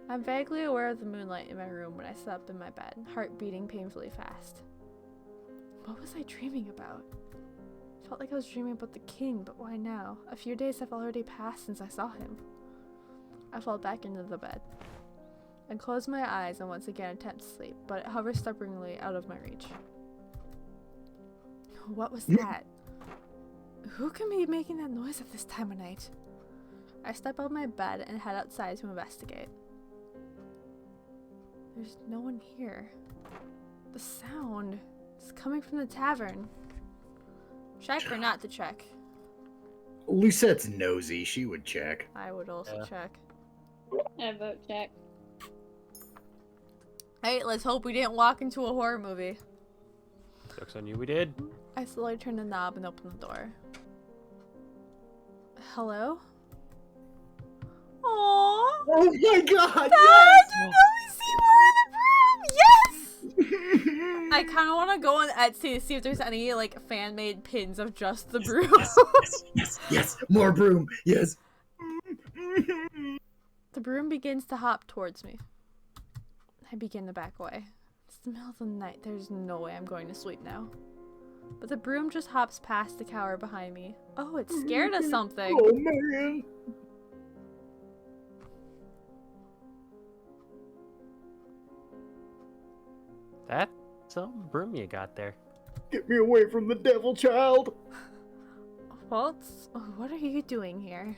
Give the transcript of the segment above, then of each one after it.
I'm vaguely aware of the moonlight in my room when I sit up in my bed, heart beating painfully fast. What was I dreaming about? I felt like I was dreaming about the king, but why now? A few days have already passed since I saw him. I fall back into the bed. I close my eyes and once again attempt to sleep, but it hovers stubbornly out of my reach. What was that? Who can be making that noise at this time of night? I step out of my bed and head outside to investigate. There's no one here. The sound is coming from the tavern. Check or not to check? Lusette's nosy. She would check. I would also check. I vote check. Hey, let's hope we didn't walk into a horror movie. Joke's on you, we did. I slowly turn the knob and open the door. Hello? Aww! Oh my god! Dad, you know we see more of the broom! Yes! I kind of want to go on Etsy to see if there's any, like, fan-made pins of just the broom. Yes! More broom! Yes! The broom begins to hop towards me. I begin to back away. It's the middle of the night. There's no way I'm going to sleep now. But the broom just hops past the cower behind me. Oh, it's scared of something. Oh man! That's some broom you got there. Get me away from the devil child! Waltz, what are you doing here?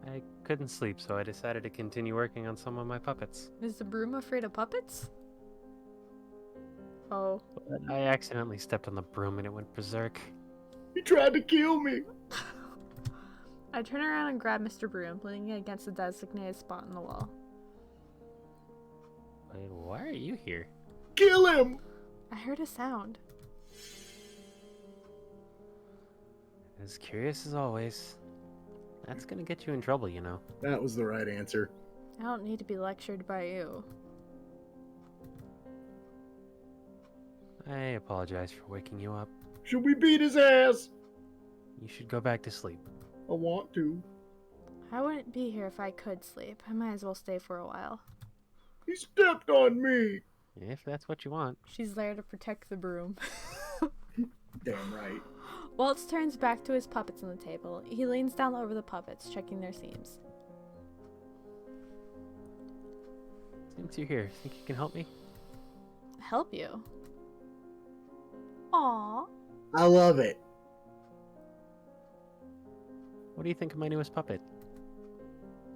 I couldn't sleep, so I decided to continue working on some of my puppets. Is the broom afraid of puppets? Oh. But I accidentally stepped on the broom and it went berserk. He tried to kill me! I turn around and grab Mr. Broom, leaning against the designated spot on the wall. Wait, why are you here? Kill him! I heard a sound. As curious as always. That's gonna get you in trouble, you know. That was the right answer. I don't need to be lectured by you. I apologize for waking you up. Should we beat his ass? You should go back to sleep. I want to. I wouldn't be here if I could sleep. I might as well stay for a while. He stepped on me! If that's what you want. She's there to protect the broom. Damn right. Waltz turns back to his puppets on the table. He leans down over the puppets, checking their seams. Since you're here, think you can help me? Help you? Aww. I love it. What do you think of my newest puppet?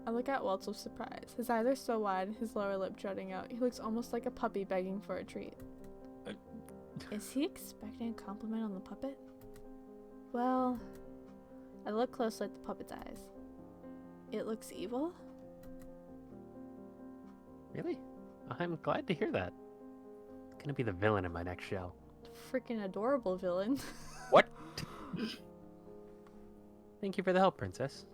I look at Waltz with surprise. His eyes are so wide, his lower lip jutting out. He looks almost like a puppy begging for a treat. Is he expecting a compliment on the puppet? Well, I look closely at the puppet's eyes. It looks evil? Really? I'm glad to hear that. It's gonna be the villain in my next show. Freaking adorable villain. What? Thank you for the help, Princess.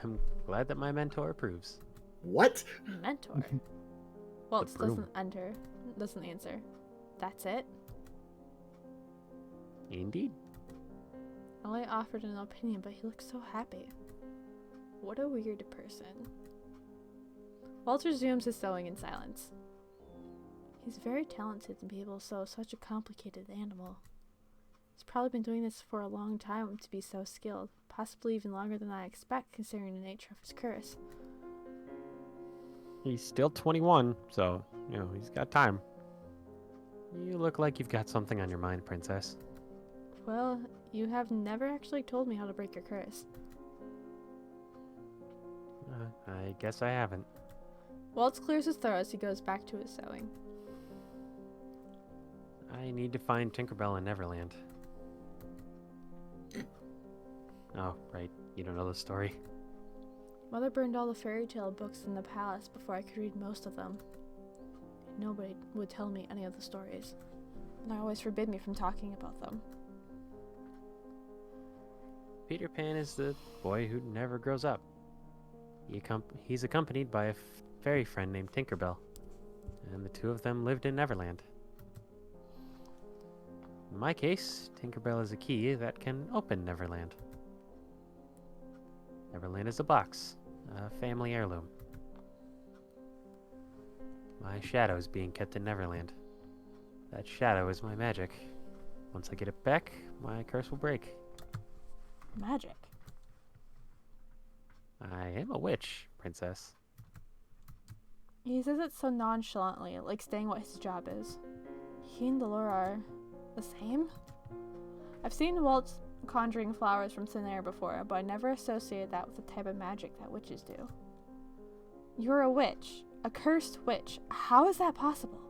I'm glad that my mentor approves. What? Mentor? Waltz broom. doesn't answer. That's it? Indeed. I only offered an opinion, but he looks so happy. What a weird person. Waltz resumes his sewing in silence. He's very talented to be able to sew such a complicated animal. He's probably been doing this for a long time to be so skilled, possibly even longer than I expect considering the nature of his curse. He's still 21, so, you know, he's got time. You look like you've got something on your mind, Princess. Well, you have never actually told me how to break your curse. I guess I haven't. Waltz clears his throat as he goes back to his sewing. I need to find Tinkerbell in Neverland. Oh, right. You don't know the story. Mother burned all the fairy tale books in the palace before I could read most of them. Nobody would tell me any of the stories, and I always forbid me from talking about them. Peter Pan is the boy who never grows up. He's accompanied by a fairy friend named Tinkerbell, and the two of them lived in Neverland. In my case, Tinkerbell is a key that can open Neverland. Neverland is a box, a family heirloom. My shadow is being kept in Neverland. That shadow is my magic. Once I get it back, my curse will break. Magic. I am a witch, princess. He says it so nonchalantly, like saying what his job is. He and Delora are the same? I've seen Waltz conjuring flowers from thin air before, but I never associated that with the type of magic that witches do. You're a witch. A cursed witch. How is that possible?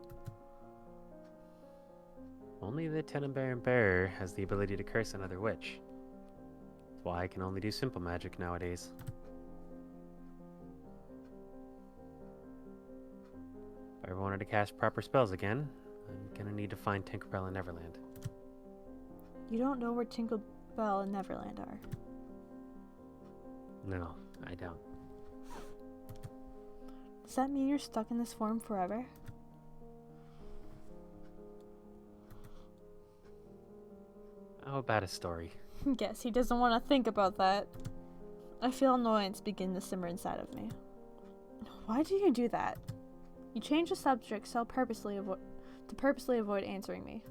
Only the Tenenbaum Bearer has the ability to curse another witch. That's why I can only do simple magic nowadays. If I ever wanted to cast proper spells again, I'm gonna need to find Tinkerbell in Neverland. You don't know where Tinkerbell and Neverland are. No, I don't. Does that mean you're stuck in this form forever? How about a story? Guess he doesn't want to think about that. I feel annoyance begin to simmer inside of me. Why do you do that? You change the subject so purposely avoid answering me.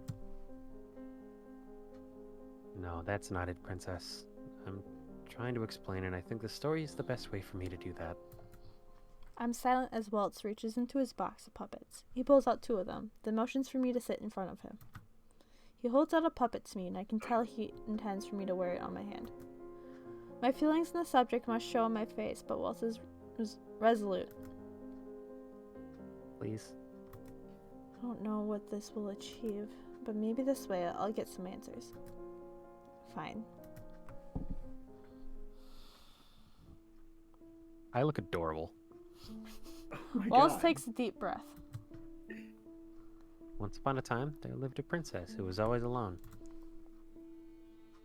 No, that's not it, princess. I'm trying to explain, and I think the story is the best way for me to do that. I'm silent as Waltz reaches into his box of puppets. He pulls out 2 of them, then motions for me to sit in front of him. He holds out a puppet to me, and I can tell he intends for me to wear it on my hand. My feelings on the subject must show on my face, but Waltz is resolute. Please? I don't know what this will achieve, but maybe this way I'll get some answers. Fine. I look adorable. Oh my Waltz God. takes a deep breath. Once upon a time, there lived a princess who was always alone.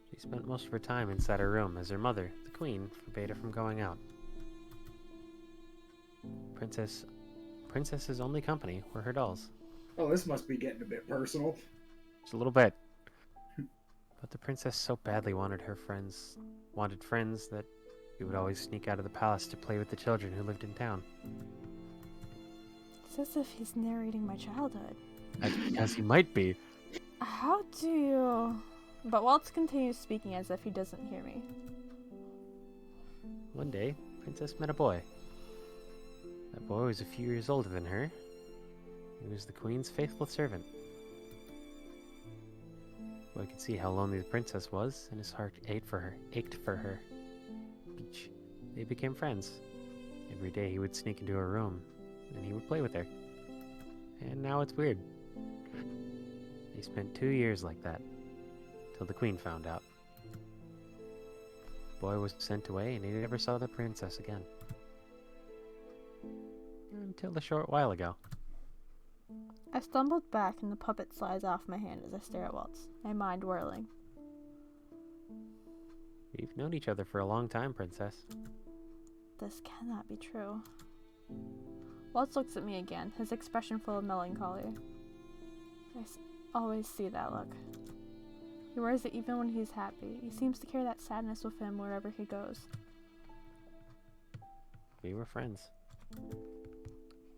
She spent most of her time inside her room as her mother, the queen, forbade her from going out. Princess's only company were her dolls. Oh, this must be getting a bit personal. Just a little bit. But the princess so badly wanted friends that she would always sneak out of the palace to play with the children who lived in town. It's as if he's narrating my childhood. That's because he might be. How do you... But Waltz continues speaking as if he doesn't hear me. One day, Princess met a boy. That boy was a few years older than her. He was the queen's faithful servant. The boy could see how lonely the princess was, and his heart ached for her. They became friends. Every day he would sneak into her room, and he would play with her. And now it's weird. They spent 2 years like that, till the queen found out. The boy was sent away, and he never saw the princess again. Until a short while ago. I stumbled back and the puppet slides off my hand as I stare at Waltz, my mind whirling. We've known each other for a long time, princess. This cannot be true. Waltz looks at me again, his expression full of melancholy. I always see that look. He wears it even when he's happy. He seems to carry that sadness with him wherever he goes. We were friends.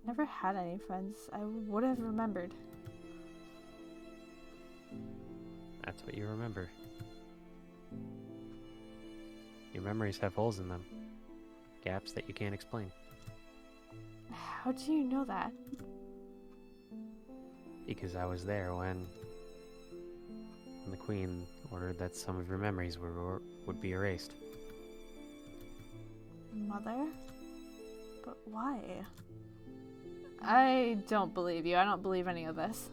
Never had any friends I would have remembered. That's what you remember. Your memories have holes in them. Gaps that you can't explain. How do you know that? Because I was there when the queen ordered that some of your memories would be erased. Mother? But why? I don't believe you. I don't believe any of this.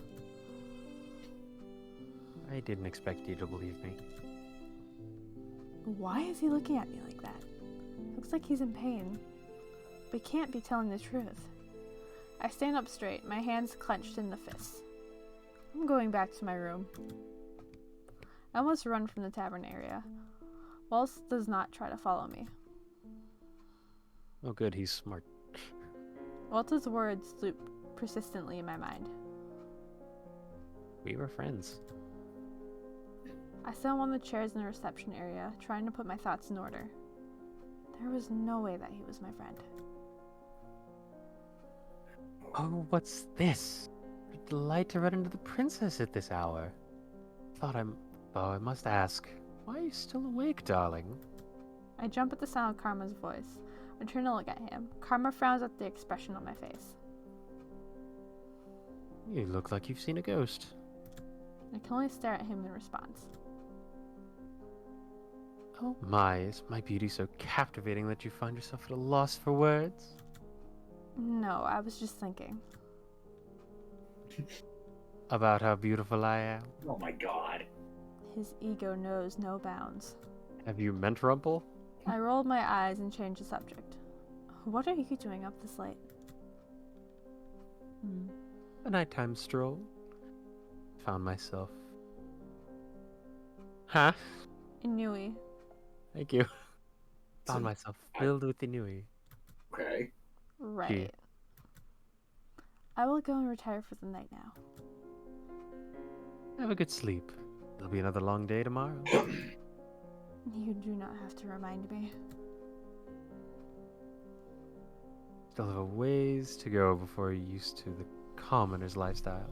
I didn't expect you to believe me. Why is he looking at me like that? Looks like he's in pain. But he can't be telling the truth. I stand up straight, my hands clenched in the fists. I'm going back to my room. I almost run from the tavern area. Waltz does not try to follow me. Oh good, he's smart. Waltz's words loop persistently in my mind. We were friends. I sit on one of the chairs in the reception area, trying to put my thoughts in order. There was no way that he was my friend. Oh, what's this? A delight to run into the princess at this hour. Oh, I must ask, why are you still awake, darling? I jump at the sound of Karma's voice. I turn to look at him. Karma frowns at the expression on my face. You look like you've seen a ghost. I can only stare at him in response. Oh my, is my beauty so captivating that you find yourself at a loss for words? No, I was just thinking. About how beautiful I am? Oh my god. His ego knows no bounds. Have you met Rumple? I rolled my eyes and changed the subject. What are you doing up this late? A nighttime stroll. Found myself. Huh? Inui. Thank you. So- Found myself filled with Inui. Okay. Right. I will go and retire for the night now. Have a good sleep. There'll be another long day tomorrow. You do not have to remind me. Still have a ways to go before you're used to the commoner's lifestyle.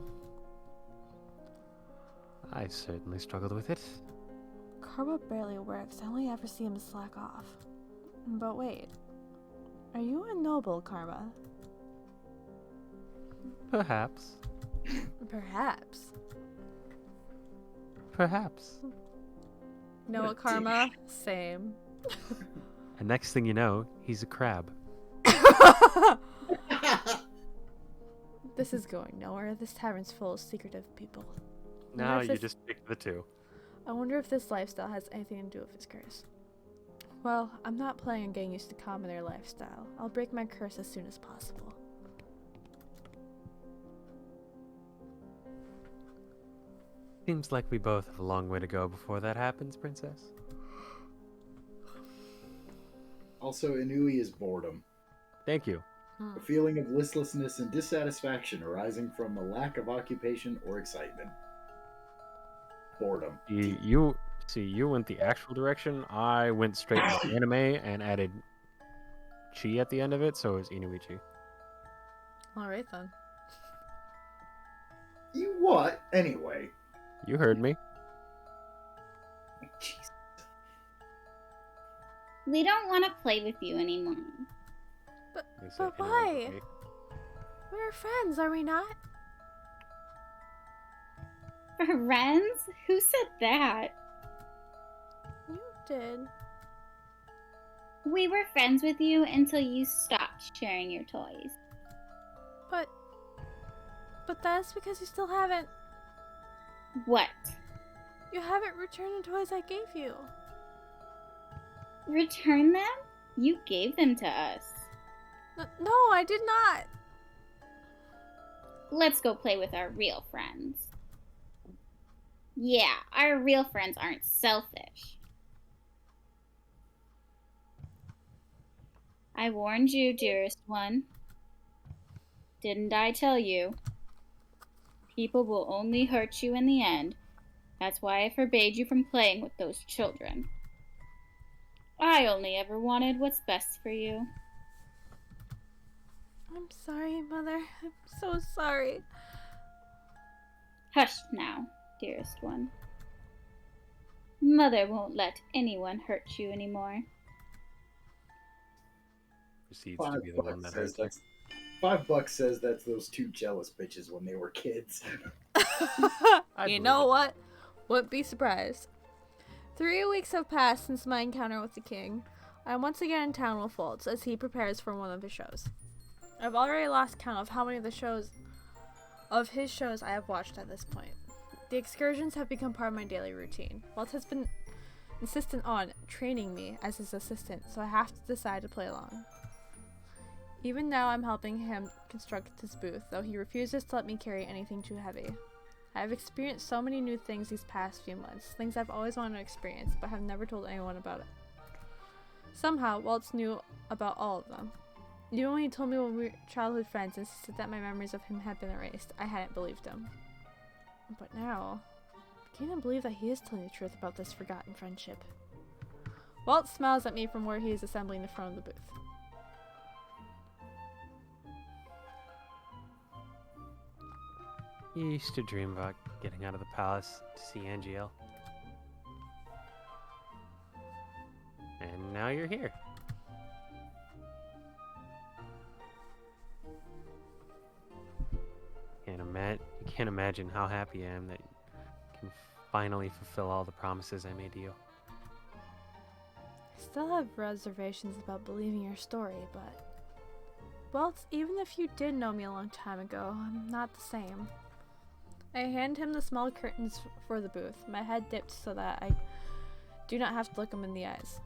I certainly struggled with it. Karma barely works. I only ever see him slack off. But wait. Are you a noble, Karma? Perhaps. Perhaps. Perhaps. Know What what, a Karma? Same. And next thing you know, he's a crab. This is going nowhere. This tavern's full of secretive people. Now if you this- just picked the two. I wonder if this lifestyle has anything to do with his curse. Well, I'm not planning on getting used to commoner lifestyle. I'll break my curse as soon as possible. Seems like we both have a long way to go before that happens, princess. Also, Inui is boredom. Thank you. A feeling of listlessness and dissatisfaction arising from a lack of occupation or excitement. Boredom. You went the actual direction. I went straight to anime and added chi at the end of it, so it was Inuichi. Alright then. You what? Anyway. You heard me. Jeez. We don't want to play with you anymore. You said But anyone why? but me. We're friends, are we not? Friends? Who said that? You did. We were friends with you until you stopped sharing your toys. But that's because you still haven't. What? You haven't returned the toys I gave you. Return them? You gave them to us. No, I did not. Let's go play with our real friends. Yeah, our real friends aren't selfish. I warned you, dearest one. Didn't I tell you? People will only hurt you in the end. That's why I forbade you from playing with those children. I only ever wanted what's best for you. I'm sorry, Mother. I'm so sorry. Hush now, dearest one. Mother won't let anyone hurt you anymore. Proceeds to be the one that hurts her. $5 says that's those two jealous bitches when they were kids. You know what? Wouldn't be surprised. 3 weeks have passed since my encounter with the king. I'm once again in town with Waltz as he prepares for one of his shows. I've already lost count of how many of his shows I have watched at this point. The excursions have become part of my daily routine. Waltz has been insistent on training me as his assistant, so I have to decide to play along. Even now I'm helping him construct his booth, though he refuses to let me carry anything too heavy. I have experienced so many new things these past few months, things I've always wanted to experience, but have never told anyone about it. Somehow, Waltz knew about all of them. Even when he told me when we were childhood friends and insisted that my memories of him had been erased, I hadn't believed him. But now, I can't even believe that he is telling the truth about this forgotten friendship. Waltz smiles at me from where he is assembling the front of the booth. You used to dream about getting out of the palace to see Angiel. And now you're here. You can't imagine how happy I am that you can finally fulfill all the promises I made to you. I still have reservations about believing your story, but... Waltz, even if you did know me a long time ago, I'm not the same. I hand him the small curtains for the booth, my head dipped so that I do not have to look him in the eyes.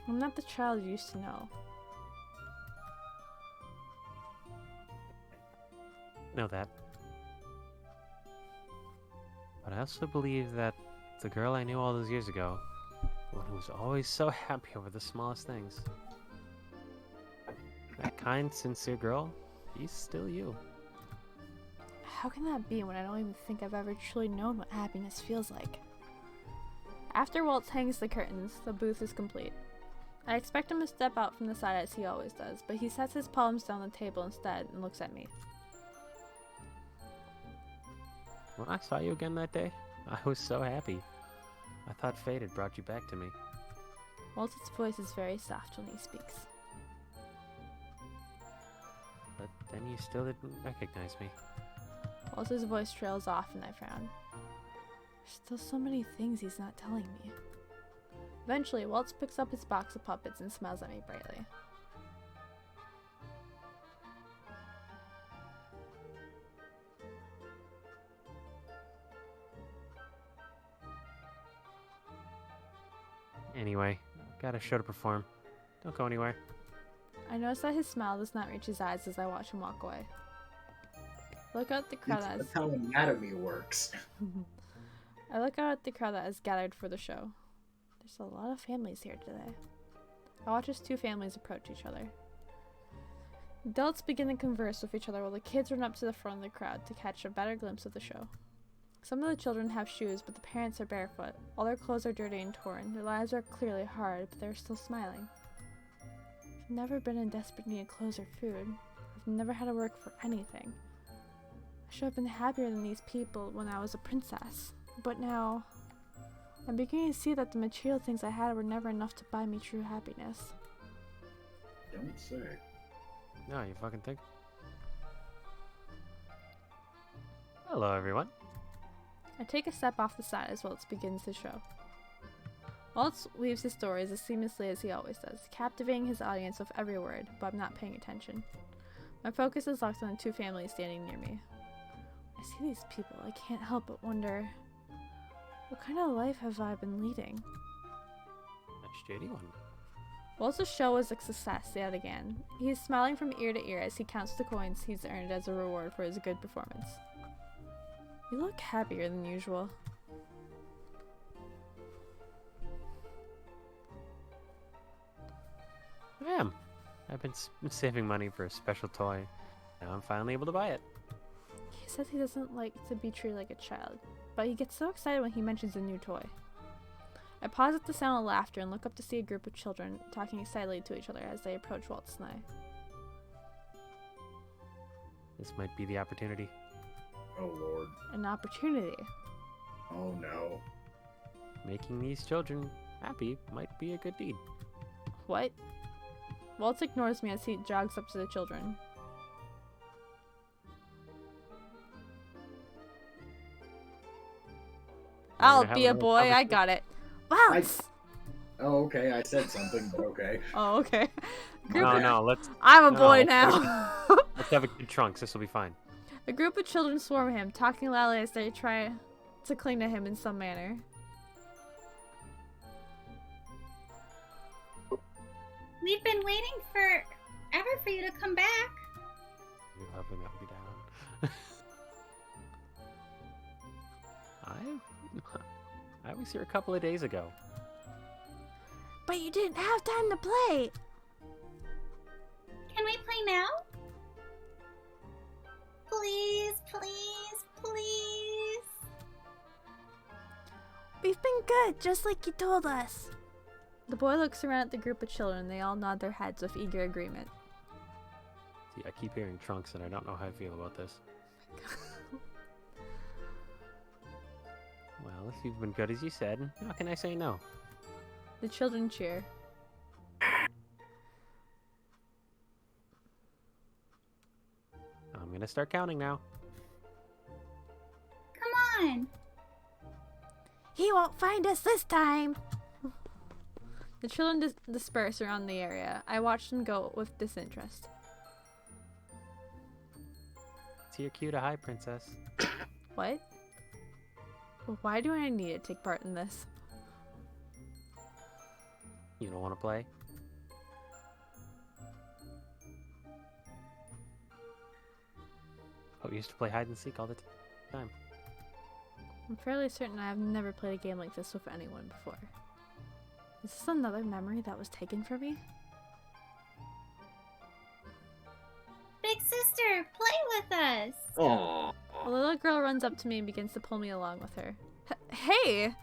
I'm not the child you used to know. Know that. But I also believe that the girl I knew all those years ago, the one who was always so happy over the smallest things, that kind, sincere girl, she's still you. How can that be when I don't even think I've ever truly known what happiness feels like? After Waltz hangs the curtains, the booth is complete. I expect him to step out from the side as he always does, but he sets his palms down the table instead and looks at me. When I saw you again that day, I was so happy. I thought fate had brought you back to me. Waltz's voice is very soft when he speaks. But then you still didn't recognize me. Waltz's voice trails off and I frown. There's still so many things he's not telling me. Eventually, Waltz picks up his box of puppets and smiles at me brightly. Anyway, got a show to perform. Don't go anywhere. I notice that his smile does not reach his eyes as I watch him walk away. Look out at the crowd that That's how anatomy works. I look out at the crowd that has gathered for the show. There's a lot of families here today. I watch as two families approach each other. Adults begin to converse with each other while the kids run up to the front of the crowd to catch a better glimpse of the show. Some of the children have shoes, but the parents are barefoot. All their clothes are dirty and torn. Their lives are clearly hard, but they're still smiling. I've never been in desperate need of clothes or food. I've never had to work for anything. I should have been happier than these people when I was a princess. But now, I'm beginning to see that the material things I had were never enough to buy me true happiness. Don't say. No, you fucking think? Hello, everyone. I take a step off the side as Waltz begins his show. Waltz weaves his stories as seamlessly as he always does, captivating his audience with every word, but I'm not paying attention. My focus is locked on the two families standing near me. I see these people, I can't help but wonder, what kind of life have I been leading? A shitty one. Waltz's show was a success yet again. He is smiling from ear to ear as he counts the coins he's earned as a reward for his good performance. You look happier than usual. I am. I've been saving money for a special toy. Now I'm finally able to buy it. He says he doesn't like to be treated like a child, but he gets so excited when he mentions a new toy. I pause at the sound of laughter and look up to see a group of children talking excitedly to each other as they approach Waltz and I. This might be the opportunity. Oh, Lord. An opportunity. Oh, no. Making these children happy might be a good deed. What? Waltz ignores me as he jogs up to the children. I'll be a boy, I got it. Waltz! Oh, okay. I said something, but okay. Oh, okay. No, let's... I'm a no, boy let's now. Let's have a good trunks. This will be fine. A group of children swarm him, talking loudly as they try to cling to him in some manner. We've been waiting forever for you to come back. You have me down. I was here a couple of days ago. But you didn't have time to play. Can we play now? Please, please, please. We've been good, just like you told us. The boy looks around at the group of children. They all nod their heads with eager agreement. See, I keep hearing trunks and I don't know how I feel about this. Well, if you've been good as you said, how can I say no? The children cheer. I'm gonna start counting now. Come on. He won't find us this time! The children disperse around the area. I watch them go with disinterest. It's your cue to hide, princess. What? Well, why do I need to take part in this? You don't want to play? Oh, we used to play hide and seek all the time. I'm fairly certain I have never played a game like this with anyone before. Is this another memory that was taken from me? Big sister, play with us. Aww. A little girl runs up to me and begins to pull me along with her. Hey!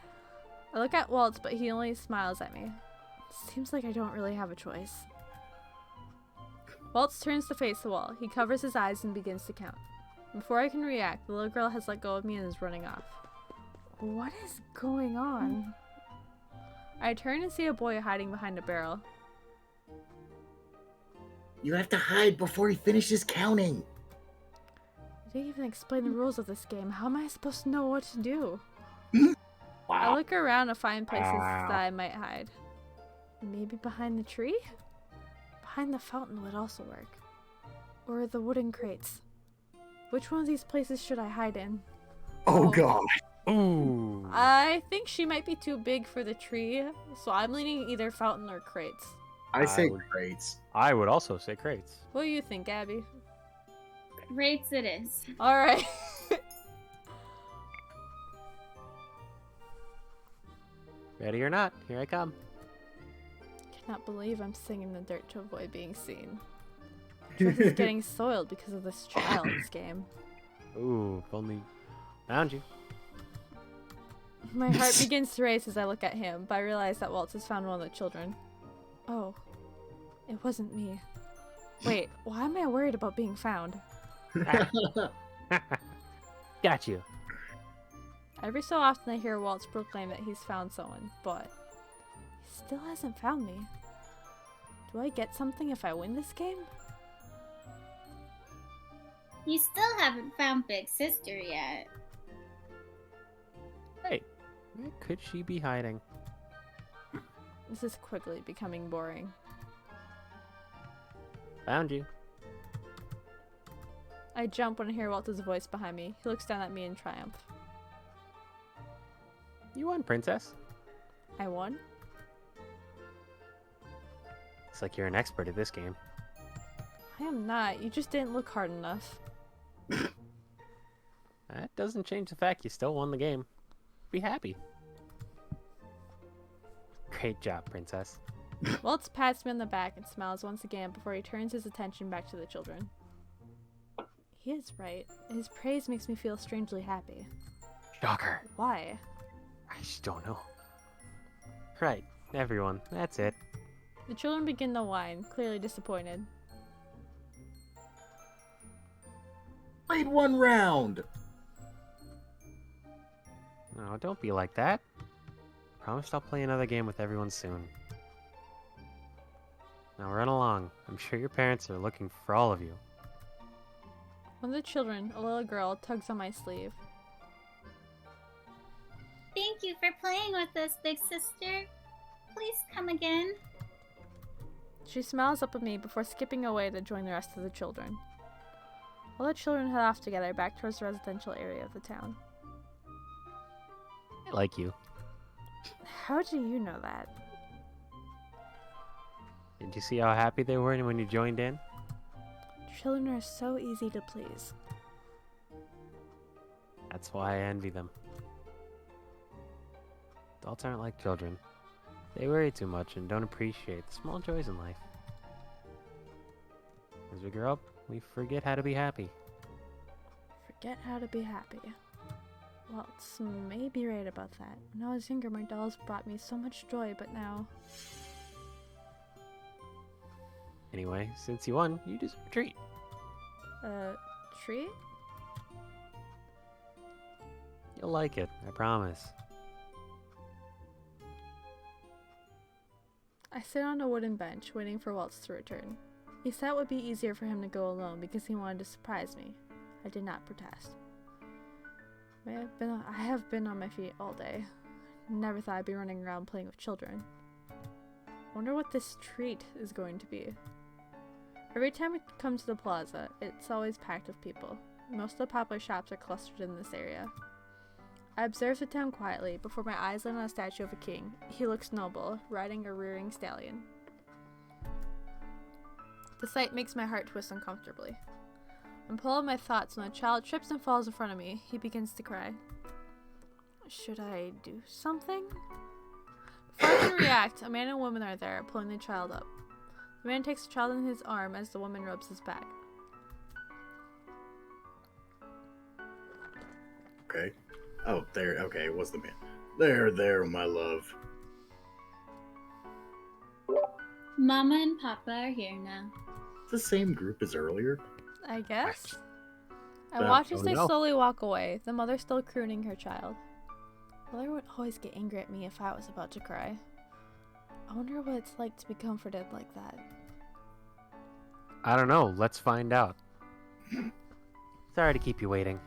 I look at Waltz, but he only smiles at me. Seems like I don't really have a choice. Waltz turns to face the wall. He covers his eyes and begins to count. Before I can react, the little girl has let go of me and is running off. What is going on? I turn and see a boy hiding behind a barrel. You have to hide before he finishes counting. I didn't even explain the rules of this game. How am I supposed to know what to do? I Wow. look around to find places that I might hide. Maybe behind the tree? Behind the fountain would also work. Or the wooden crates. Which one of these places should I hide in? Oh god. Ooh. I think she might be too big for the tree, so I'm leaning either fountain or crates. I say would- crates. I would also say crates. What do you think, Abby? Rates it is. Alright. Ready or not, here I come. Cannot believe I'm singing in the dirt to avoid being seen. Dress is getting soiled because of this child's game. Ooh, if only found you. My heart begins to race as I look at him, but I realize that Waltz has found one of the children. Oh, it wasn't me. Wait, why am I worried about being found? Got you. Every so often I hear Waltz proclaim that he's found someone, but he still hasn't found me. Do I get something if I win this game? You still haven't found Big Sister yet. Hey, where could she be hiding? This is quickly becoming boring. Found you. I jump when I hear Waltz's voice behind me. He looks down at me in triumph. You won, princess. I won? Looks like you're an expert at this game. I am not. You just didn't look hard enough. That doesn't change the fact you still won the game. Be happy. Great job, princess. Waltz pats me on the back and smiles once again before he turns his attention back to the children. He is right. His praise makes me feel strangely happy. Shocker. Why? I just don't know. Right, everyone, that's it. The children begin to whine, clearly disappointed. Played one round. No, don't be like that. Promised I'll play another game with everyone soon. Now run along. I'm sure your parents are looking for all of you. One of the children, a little girl, tugs on my sleeve. Thank you for playing with us, Big Sister. Please come again. She smiles up at me before skipping away to join the rest of the children. All the children head off together back towards the residential area of the town. I like you. How do you know that? Did you see how happy they were when you joined in? Children are so easy to please. That's why I envy them. Adults aren't like children. They worry too much and don't appreciate the small joys in life. As we grow up, we forget how to be happy. Forget how to be happy. Waltz may be right about that. When I was younger, my dolls brought me so much joy, but now... Anyway, since you won, you deserve a treat. Treat? You'll like it, I promise. I sit on a wooden bench, waiting for Waltz to return. He said it would be easier for him to go alone because he wanted to surprise me. I did not protest. I have been on my feet all day. Never thought I'd be running around playing with children. Wonder what this treat is going to be. Every time we come to the plaza, it's always packed with people. Most of the popular shops are clustered in this area. I observe the town quietly before my eyes land on a statue of a king. He looks noble, riding a rearing stallion. The sight makes my heart twist uncomfortably. I'm full of my thoughts when a child trips and falls in front of me. He begins to cry. Should I do something? Before I can react, a man and woman are there, pulling the child up. The man takes the child in his arm as the woman rubs his back. Okay. Oh, there. Okay, it was the man. There, my love. Mama and Papa are here now. The same group as earlier. I guess. I Yeah, watch as oh they no. slowly walk away, the mother still crooning her child. Mother would always get angry at me if I was about to cry. I wonder what it's like to be comforted like that. I don't know. Let's find out. Sorry to keep you waiting.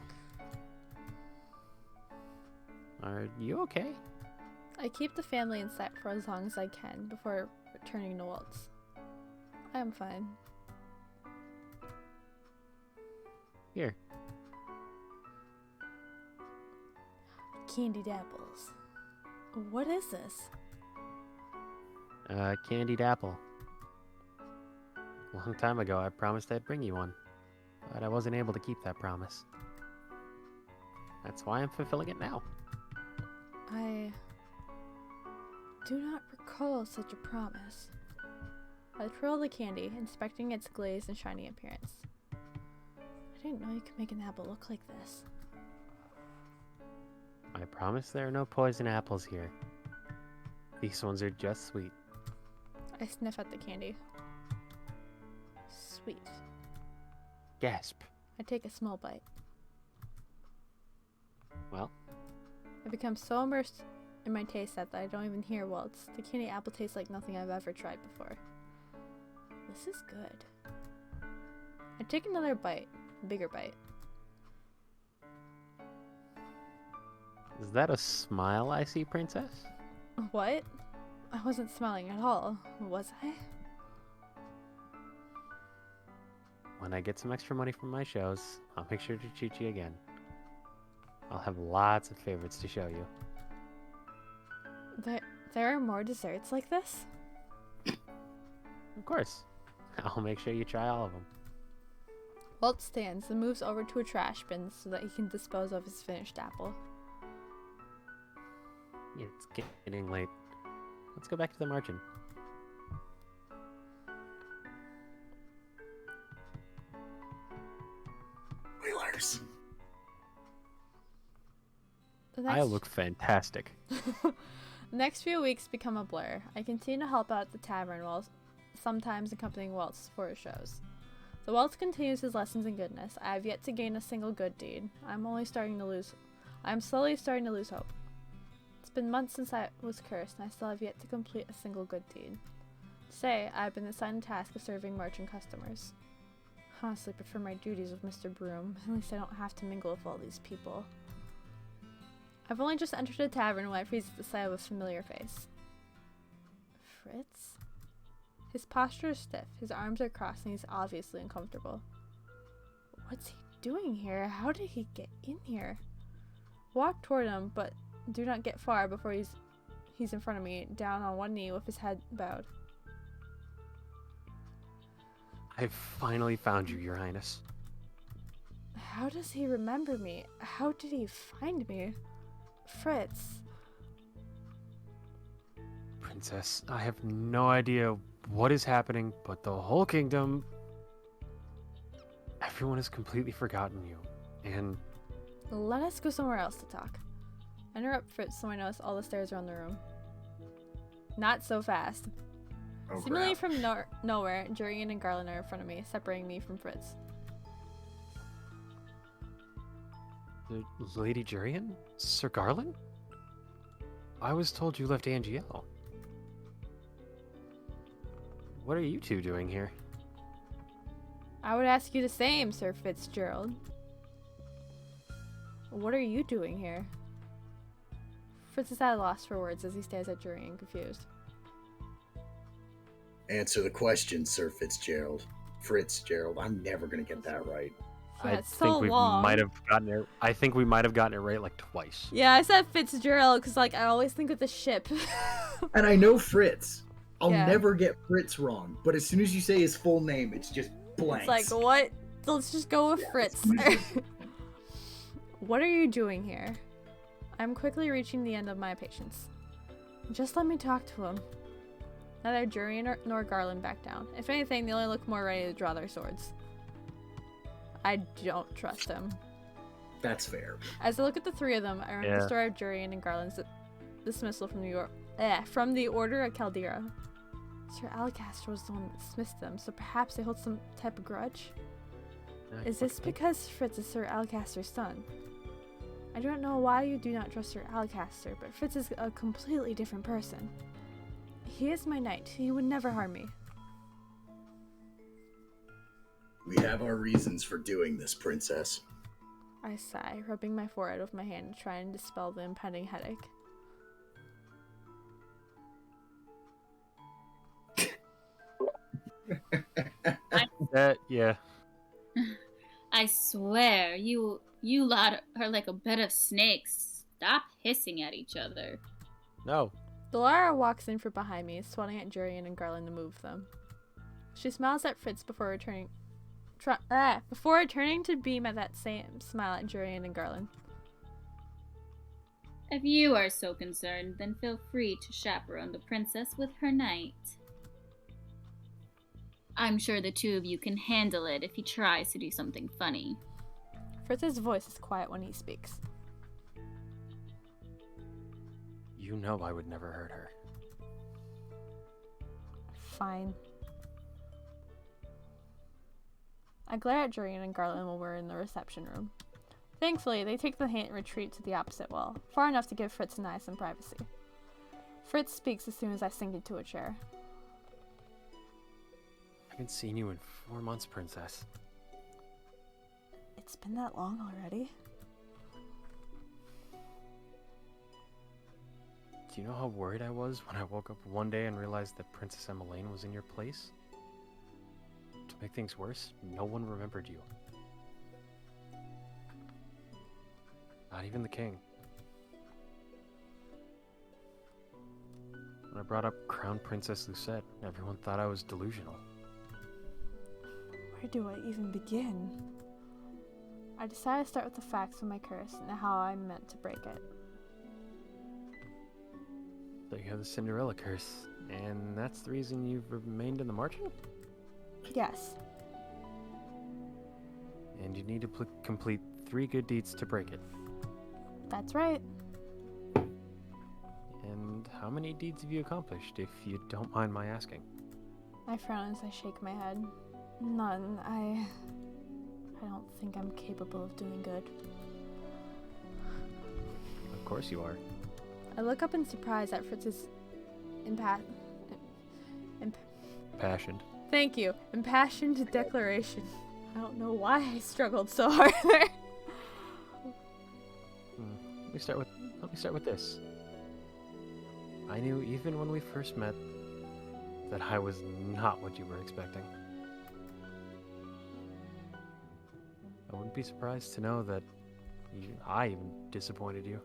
Are you okay? I keep the family in sight for as long as I can before returning to Waltz. I am fine. Here. Candied apples. What is this? Candied apple. A long time ago, I promised I'd bring you one, but I wasn't able to keep that promise. That's why I'm fulfilling it now. I do not recall such a promise. I twirl the candy, inspecting its glazed and shiny appearance. I didn't know you could make an apple look like this. I promise there are no poison apples here. These ones are just sweet. I sniff at the candy. Sweet. Gasp. I take a small bite. Well, I become so immersed in my taste that I don't even hear Waltz. The candy apple tastes like nothing I've ever tried before. This is good. I take another bite, a bigger bite. is that a smile I see, Princess? What? I wasn't smiling at all, was I? When I get some extra money from my shows, I'll make sure to treat you again. I'll have lots of favorites to show you. There are more desserts like this? Of course. I'll make sure you try all of them. Walt stands and moves over to a trash bin so that he can dispose of his finished apple. It's getting late. Let's go back to the margin. Whalers. I look fantastic. The next few weeks become a blur. I continue to help out at the tavern while sometimes accompanying Waltz for his shows. The Waltz continues his lessons in goodness. I have yet to gain a single good deed. I am slowly starting to lose hope. It's been months since I was cursed, and I still have yet to complete a single good deed. Today, I have been assigned the task of serving merchant customers. I honestly prefer my duties with Mr. Broom. At least I don't have to mingle with all these people. I've only just entered a tavern when I freeze at the sight of a familiar face. Fritz? His posture is stiff, his arms are crossed, and he's obviously uncomfortable. What's he doing here? How did he get in here? Walk toward him, but do not get far before he's in front of me, down on one knee with his head bowed. I've finally found you, Your Highness. How does he remember me? How did he find me? Fritz. Princess, I have no idea what is happening, but the whole kingdom... Everyone has completely forgotten you, and... Let us go somewhere else to talk. I interrupt Fritz so I notice all the stairs around the room. Not so fast. Oh, Seemingly crap. from nowhere, Jurian and Garland are in front of me, separating me from Fritz. Lady Jurian? Sir Garland? I was told you left Angiel. What are you two doing here? I would ask you the same, Sir Fitzgerald. What are you doing here? Fritz is at a loss for words as he stares at Jurian, confused. Answer the question, Sir Fitzgerald. Fitzgerald. I'm never gonna get that right. Yeah, I it's so think we long. might have gotten it. I think we might have gotten it right like twice. Yeah, I said Fitzgerald because, like, I always think of the ship. And I know Fritz. I'll Yeah. never get Fritz wrong. But as soon as you say his full name, it's just blanks. It's like, what? Let's just go with Yeah, Fritz. What are you doing here? I'm quickly reaching the end of my patience. Just let me talk to him. Neither Jurian nor Garland back down. If anything, they only look more ready to draw their swords. I don't trust him. That's fair. As I look at the three of them, I remember the story of Jurian and Garland's dismissal from from the Order of Caldera. Sir Alcaster was the one that dismissed them, so perhaps they hold some type of grudge? Is this because Fritz is Sir Alcaster's son? I don't know why you do not trust Sir Alcaster, but Fritz is a completely different person. He is my knight. He would never harm me. We have our reasons for doing this, Princess. I sigh, rubbing my forehead with my hand to try and dispel the impending headache. Yeah. I swear, you lot are like a bed of snakes. Stop hissing at each other. No. Delara walks in from behind me, swatting at Jurian and Garland to move them. She smiles at Fritz before returning to beam at that same smile at Jurian and Garland. If you are so concerned, then feel free to chaperone the princess with her knight. I'm sure the two of you can handle it if he tries to do something funny. Fritz's voice is quiet when he speaks. You know I would never hurt her. Fine. I glare at Jurian and Garland while we're in the reception room. Thankfully, they take the hint and retreat to the opposite wall, far enough to give Fritz and I some privacy. Fritz speaks as soon as I sink into a chair. I haven't seen you in 4 months, Princess. It's been that long already? Do you know how worried I was when I woke up one day and realized that Princess Emmeline was in your place? To make things worse, no one remembered you. Not even the king. When I brought up Crown Princess Lucette, everyone thought I was delusional. Where do I even begin? I decided to start with the facts of my curse and how I meant to break it. So you have the Cinderella curse, and that's the reason you've remained in the margin? Yes. And you need to complete 3 good deeds to break it. That's right. And how many deeds have you accomplished, if you don't mind my asking? I frown as I shake my head. None. I don't think I'm capable of doing good. Of course you are. I look up in surprise at Fritz's Passioned. Thank you. Impassioned declaration. I don't know why I struggled so hard there. Let me start with this. I knew even when we first met that I was not what you were expecting. I wouldn't be surprised to know that I even disappointed you.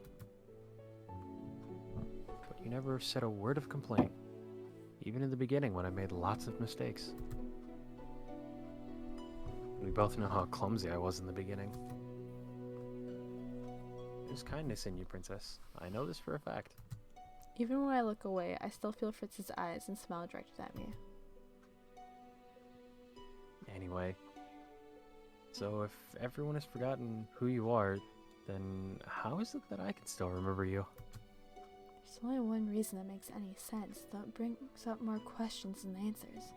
But you never said a word of complaint, even in the beginning when I made lots of mistakes. We both know how clumsy I was in the beginning. There's kindness in you, Princess. I know this for a fact. Even when I look away, I still feel Fritz's eyes and smile directed at me. Anyway, so if everyone has forgotten who you are, then how is it that I can still remember you? There's only one reason that makes any sense, though it brings up more questions than answers.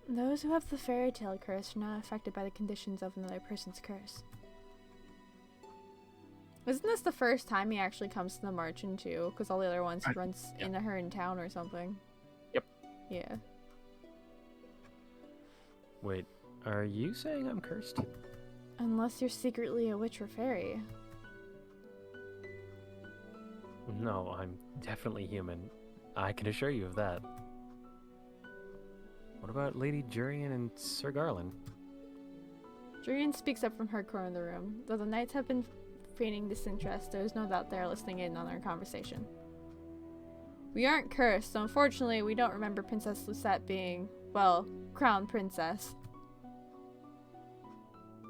Those who have the fairy tale curse are not affected by the conditions of another person's curse. Isn't this the first time he actually comes to the margin too? Because all the other ones he runs into her in town or something. Yep. Yeah. Wait, are you saying I'm cursed? Unless you're secretly a witch or fairy. No, I'm definitely human. I can assure you of that. What about Lady Jurian and Sir Garland? Julian speaks up from her corner of the room. Though the knights have been feigning disinterest, there is no doubt they are listening in on our conversation. We aren't cursed, so unfortunately we don't remember Princess Lucette being, well, crown princess.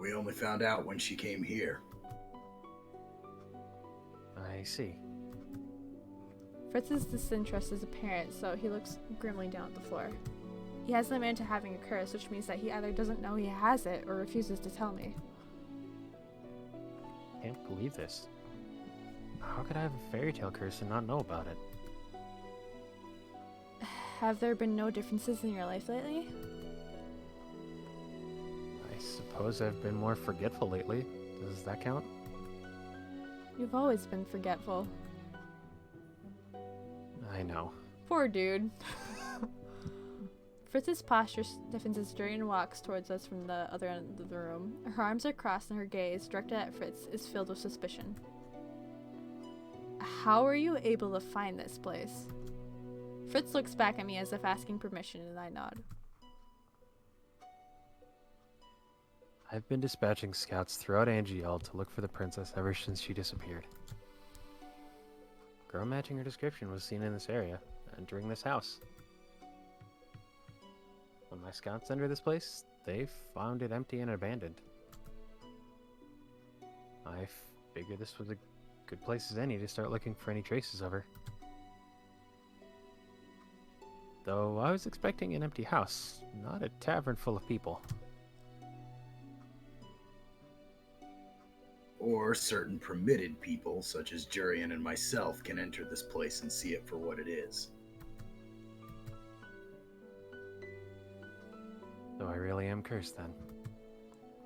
We only found out when she came here. I see. Fritz's disinterest is apparent, so he looks grimly down at the floor. He hasn't admitted to having a curse, which means that he either doesn't know he has it or refuses to tell me. Can't believe this. How could I have a fairy tale curse and not know about it? Have there been no differences in your life lately? I suppose I've been more forgetful lately. Does that count? You've always been forgetful. I know. Poor dude. Fritz's posture stiffens as Durian walks towards us from the other end of the room. Her arms are crossed and her gaze, directed at Fritz, is filled with suspicion. How are you able to find this place? Fritz looks back at me as if asking permission, and I nod. I've been dispatching scouts throughout Angiel to look for the princess ever since she disappeared. A girl matching her description was seen in this area, entering this house. When my scouts entered this place, they found it empty and abandoned. I figured this was a good place as any to start looking for any traces of her. Though I was expecting an empty house, not a tavern full of people. Or certain permitted people, such as Jurian and myself, can enter this place and see it for what it is. So I really am cursed then.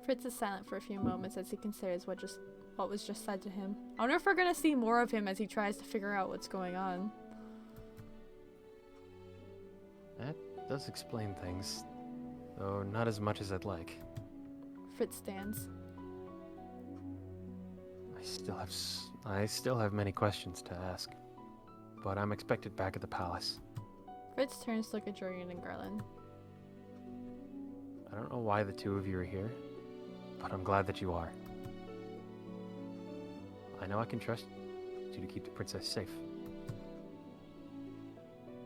Fritz is silent for a few moments as he considers what was just said to him. I wonder if we're gonna see more of him as he tries to figure out what's going on. That does explain things, though not as much as I'd like. Fritz stands. I still have many questions to ask, but I'm expected back at the palace. Fritz turns to look at Jurian and Garland. I don't know why the two of you are here, but I'm glad that you are. I know I can trust you to keep the princess safe.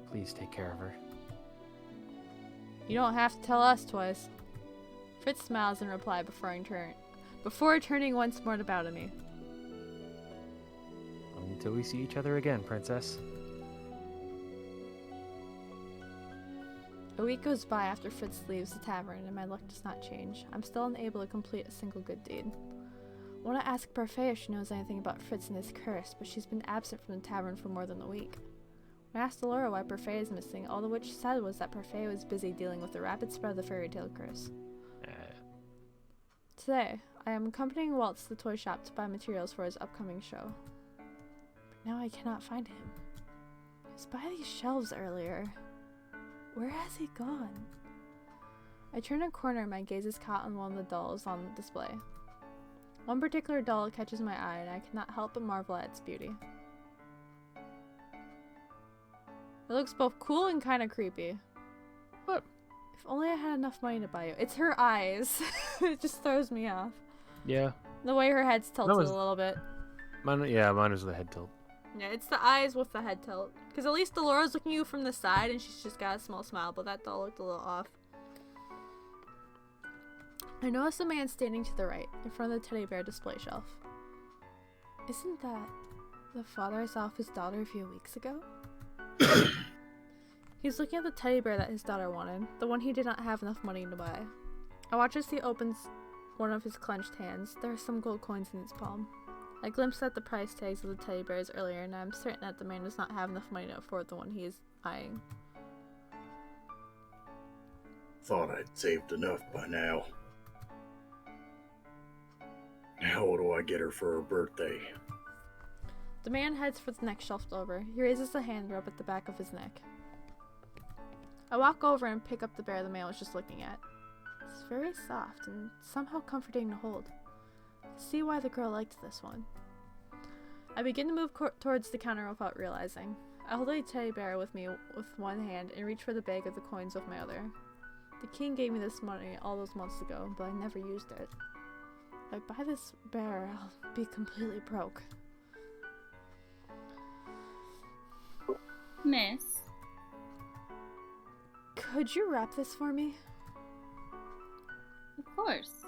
Please take care of her. You don't have to tell us twice. Fritz smiles in reply before turning once more to bow to me. Until we see each other again, princess. A week goes by after Fritz leaves the tavern and my luck does not change. I'm still unable to complete a single good deed. I want to ask Parfait if she knows anything about Fritz and his curse, but she's been absent from the tavern for more than a week. When I asked Laura why Parfait is missing, all the witch said was that Parfait was busy dealing with the rapid spread of the fairy tale curse. Today, I am accompanying Waltz to the toy shop to buy materials for his upcoming show. But now I cannot find him. He was by these shelves earlier. Where has he gone? I turn a corner and my gaze is caught on one of the dolls on display. One particular doll catches my eye and I cannot help but marvel at its beauty. It looks both cool and kind of creepy. What? If only I had enough money to buy it. It's her eyes. It just throws me off. Yeah. The way her head's tilted was- a little bit. Mine was the head tilt. Yeah, it's the eyes with the head tilt. Because at least Delora's looking at you from the side and she's just got a small smile, but that doll looked a little off. I notice a man standing to the right, in front of the teddy bear display shelf. Isn't that the father I saw with his daughter a few weeks ago? He's looking at the teddy bear that his daughter wanted, the one he did not have enough money to buy. I watch as he opens one of his clenched hands. There are some gold coins in its palm. I glimpsed at the price tags of the teddy bears earlier, and I'm certain that the man does not have enough money to afford the one he is eyeing. Thought I'd saved enough by now. How do I get her for her birthday? The man heads for the next shelf over. He raises a hand rub at the back of his neck. I walk over and pick up the bear the man was just looking at. was very soft and somehow comforting to hold. I could see why the girl liked this one. I begin to move towards the counter without realizing. I hold a teddy bear with me with one hand and reach for the bag of the coins with my other. The king gave me this money all those months ago, but I never used it. If I buy this bear, I'll be completely broke. Miss, Could you wrap this for me? of course.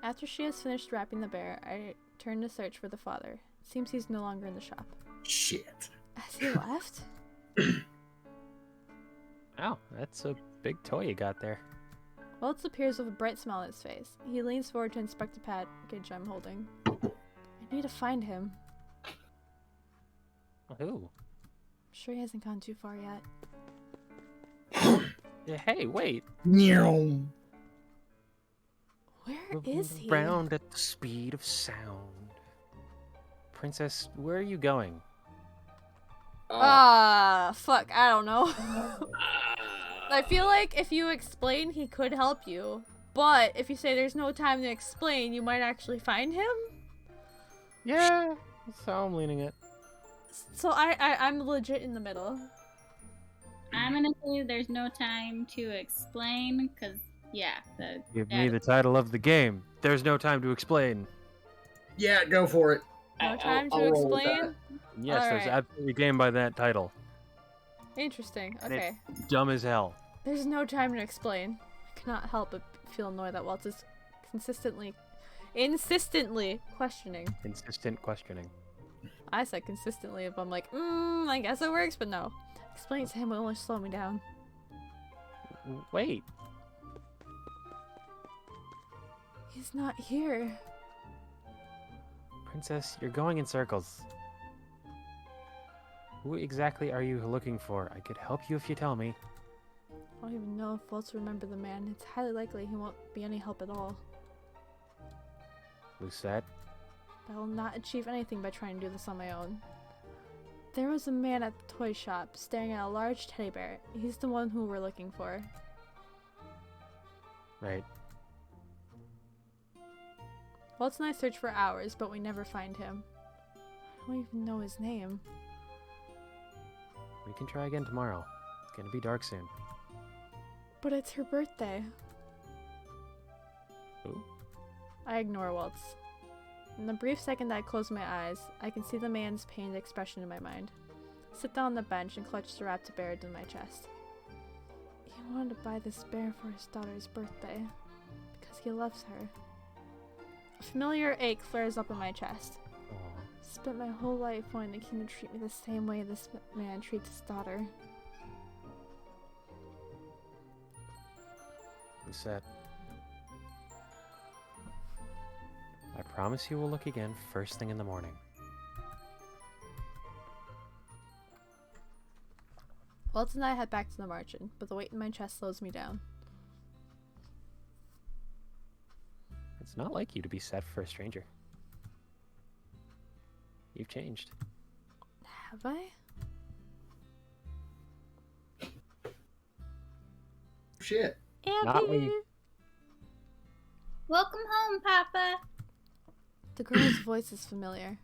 After she has finished wrapping the bear, I turn to search for the father. It seems he's no longer in the shop. Shit. Has he left? Oh, that's a big toy you got there. Waltz appears with a bright smile on his face. He leans forward to inspect the package I'm holding. I need to find him. Who? I'm sure he hasn't gone too far yet. Hey, wait. Meow. Where is he? Round at the speed of sound. Princess, where are you going? Fuck, I don't know. I feel like if you explain, he could help you. But if you say there's no time to explain, you might actually find him? Yeah, that's how I'm leaning it. So I'm legit in the middle. I'm gonna say there's no time to explain, cause yeah, Give me the title of the game. There's no time to explain. Yeah, go for it. No time to I'll roll with explain? Yes, there's Alright. absolutely a game by that title. Interesting. And Okay. it's dumb as hell. There's no time to explain. I cannot help but feel annoyed that Waltz is insistently questioning. Insistent questioning. I said consistently, but I'm like, I guess it works, but no. Explaining to him will only slow me down. Wait. He's not here. Princess, you're going in circles. Who exactly are you looking for? I could help you if you tell me. I don't even know if Waltz will remember the man. It's highly likely he won't be any help at all. Lucette? But I will not achieve anything by trying to do this on my own. There was a man at the toy shop staring at a large teddy bear. He's the one who we're looking for. Right. Waltz and I search for hours, but we never find him. I don't even know his name. We can try again tomorrow. It's gonna be dark soon. But it's her birthday. Who? I ignore Waltz. In the brief second that I close my eyes, I can see the man's pained expression in my mind. I sit down on the bench and clutch the wrapped bear to my chest. He wanted to buy this bear for his daughter's birthday, because he loves her. A familiar ache flares up in my chest. Aw. I spent my whole life wanting the king to treat me the same way this man treats his daughter. Lucette. I promise you we'll look again first thing in the morning. Waltz and I head back to the margin, but the weight in my chest slows me down. It's not like you to be sad for a stranger. You've changed. Have I? Shit. Not me. Abby! Welcome home, Papa. The girl's voice is familiar.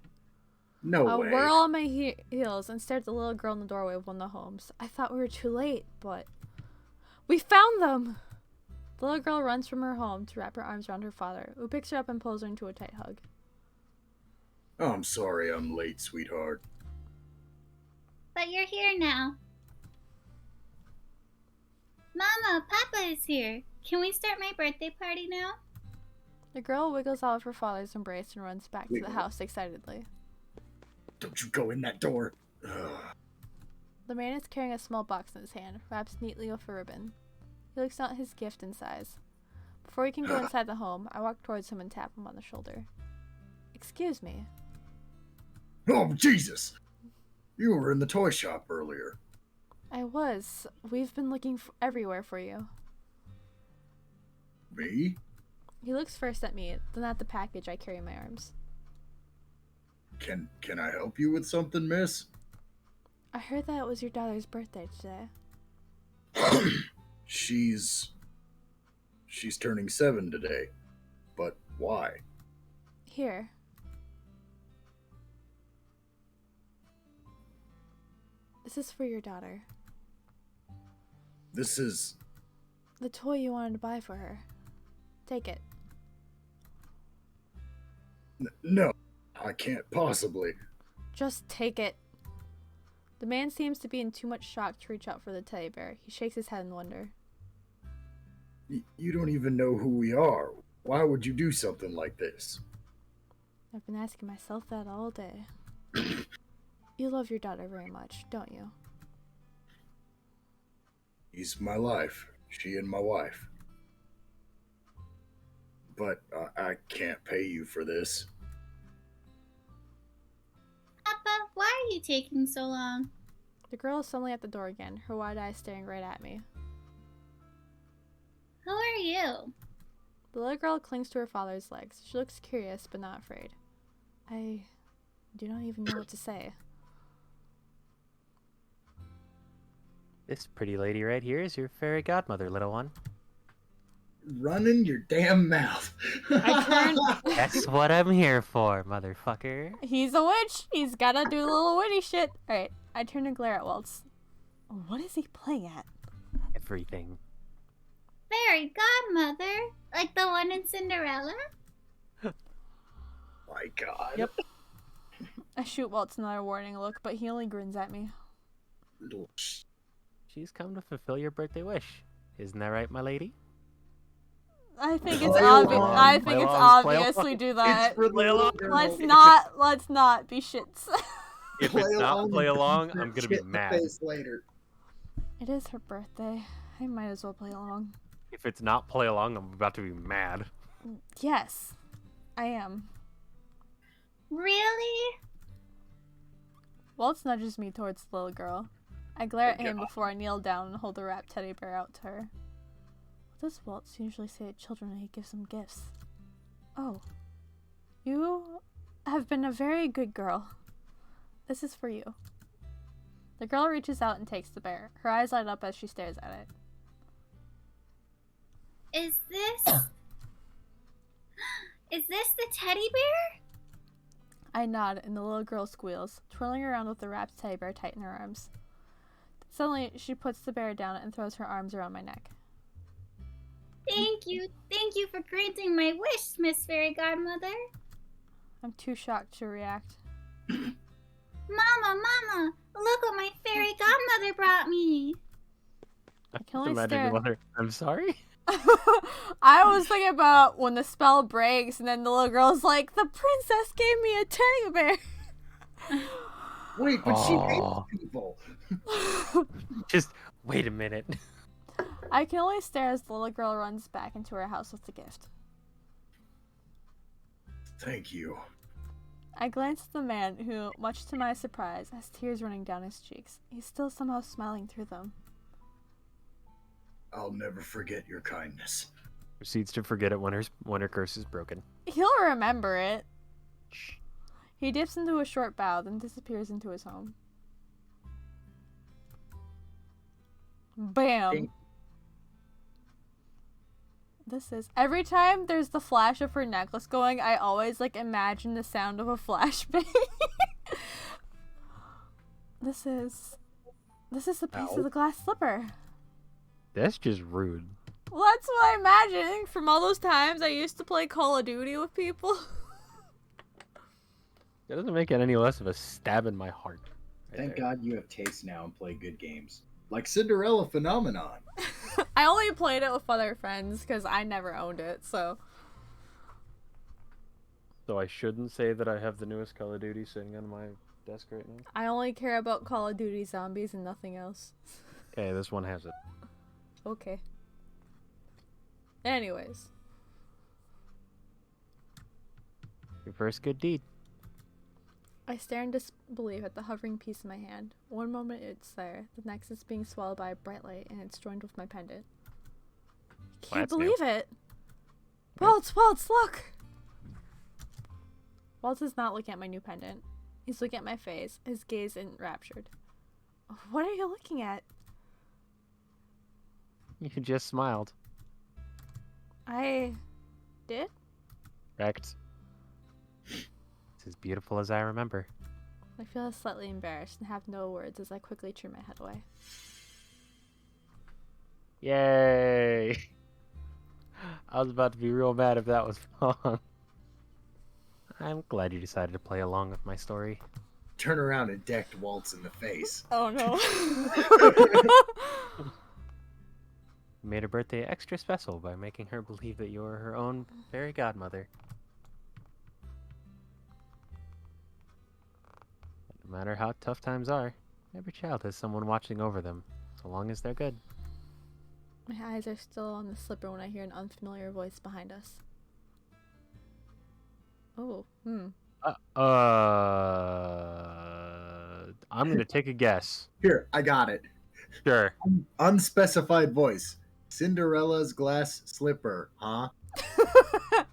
No I way. whirl on my heels and stare at the little girl in the doorway of one of the homes. I thought we were too late, but... We found them! The little girl runs from her home to wrap her arms around her father, who picks her up and pulls her into a tight hug. Oh, I'm sorry I'm late, sweetheart. But you're here now. Mama, Papa is here. Can we start my birthday party now? The girl wiggles out of her father's embrace and runs back to the Wiggle. house excitedly. Don't you go in that door. Ugh. The man is carrying a small box in his hand, wrapped neatly with a ribbon. He looks at his gift in size. Before he can go inside the home, I walk towards him and tap him on the shoulder. Excuse me. Oh, Jesus! You were in the toy shop earlier. I was. We've been looking everywhere for you. Me? He looks first at me, then at the package I carry in my arms. Can I help you with something, miss? I heard that it was your daughter's birthday today. She's she's turning 7 today. But why? Here. This is for your daughter. This is... The toy you wanted to buy for her. Take it. No, I can't possibly. Just take it. The man seems to be in too much shock to reach out for the teddy bear. He shakes his head in wonder. You don't even know who we are. Why would you do something like this? I've been asking myself that all day. You love your daughter very much, don't you? She's my life. She and my wife. But I can't pay you for this. Papa, why are you taking so long? The girl is suddenly at the door again, her wide eyes staring right at me. Who are you? The little girl clings to her father's legs. She looks curious, but not afraid. I do not even know what to say. This pretty lady right here is your fairy godmother, little one. Running your damn mouth. That's what I'm here for, motherfucker. He's a witch. He's gotta do a little witty shit. Alright, I turn to glare at Waltz. What is he playing at? Everything. Fairy godmother? Like the one in Cinderella? My God. Yep. I shoot Waltz another warning look, but he only grins at me. Little She's come to fulfill your birthday wish. Isn't that right, my lady? I think it's Play obvious. along. I Play think it's along, play obvious along. we do that. It's for the little girl. Let's not be shits. If Play it's not along play and along, punch I'm gonna shit be in the mad. face later. It is her birthday. I might as well play along. If it's not play along, I'm about to be mad. Yes, I am. Really? Waltz nudges me towards the little girl. I glare at Oh, him God. before I kneel down and hold the wrapped teddy bear out to her. What does Waltz usually say to children when he gives them gifts? Oh, you have been a very good girl. This is for you. The girl reaches out and takes the bear. Her eyes light up as she stares at it. Is this... Is this the teddy bear? I nod and the little girl squeals, twirling around with the wrapped teddy bear tight in her arms. Suddenly, she puts the bear down and throws her arms around my neck. Thank you for granting my wish, Miss Fairy Godmother. I'm too shocked to react. Mama, look what my fairy godmother brought me. I can only Imagine stare. your mother. I'm sorry? I was thinking about when the spell breaks and then the little girl's like, the princess gave me a teddy bear. Wait, but she Aw. hates people. Just wait a minute. I can only stare as the little girl runs back into her house with the gift. Thank you. I glance at the man who, much to my surprise, has tears running down his cheeks. He's still somehow smiling through them. I'll never forget your kindness. Proceeds to forget it when her curse is broken. He'll remember it. He dips into a short bow, then disappears into his home. Bam! This is... Every time there's the flash of her necklace going, I always, imagine the sound of a flashbang. This is the piece Ow. of the glass slipper. That's just rude. Well, that's what I'm imagining from all those times I used to play Call of Duty with people. That doesn't make it any less of a stab in my heart. right Thank there. God you have taste now and play good games. Like Cinderella Phenomenon. I only played it with other friends because I never owned it, so... So I shouldn't say that I have the newest Call of Duty sitting on my desk right now? I only care about Call of Duty Zombies and nothing else. Okay, this one has it. Okay. Anyways. Your first good deed. I stare in disbelief at the hovering piece in my hand. One moment it's there, the next it's being swallowed by a bright light and it's joined with my pendant. I can't that's new. believe it! Waltz, look! Waltz is not looking at my new pendant. He's looking at my face, his gaze enraptured. What are you looking at? You just smiled. I did? Correct. It's as beautiful as I remember. I feel slightly embarrassed and have no words as I quickly turn my head away. Yay! I was about to be real mad if that was wrong. I'm glad you decided to play along with my story. Turn around and decked Waltz in the face. Oh no. You made her birthday extra special by making her believe that you were her own fairy godmother. No matter how tough times are, every child has someone watching over them, so long as they're good. My eyes are still on the slipper when I hear an unfamiliar voice behind us. Oh, I'm gonna take a guess. Here, I got it. Sure. Unspecified voice. Cinderella's glass slipper, huh?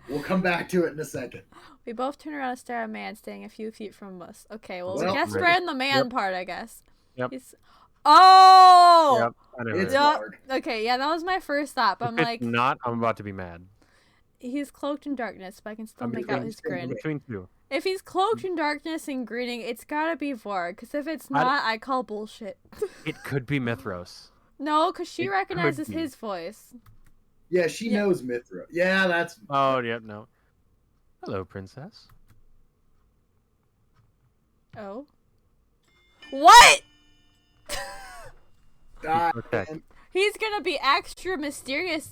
We'll come back to it in a second. We both turn around and stare at a man standing a few feet from us. Okay, well, Well, I guess we're right. in the man Yep. part, I guess. Yep. Oh! Yep. I know It's it. Yeah. Marg. Okay, yeah, that was my first thought, but I'm If like, it's not, I'm about to be mad. he's cloaked in darkness, but I can still I'm make between- out his I'm grin. Between two. If he's cloaked in darkness and grinning, it's gotta be Vorg, because if it's I- not, I call bullshit. It could be Mithros. No, because she It could recognizes be. his voice. Yeah, she Yeah. knows Mithra. Yeah, that's. Oh, yep, no. Hello, princess. Oh. What? Ah, Okay. man. He's gonna be extra mysterious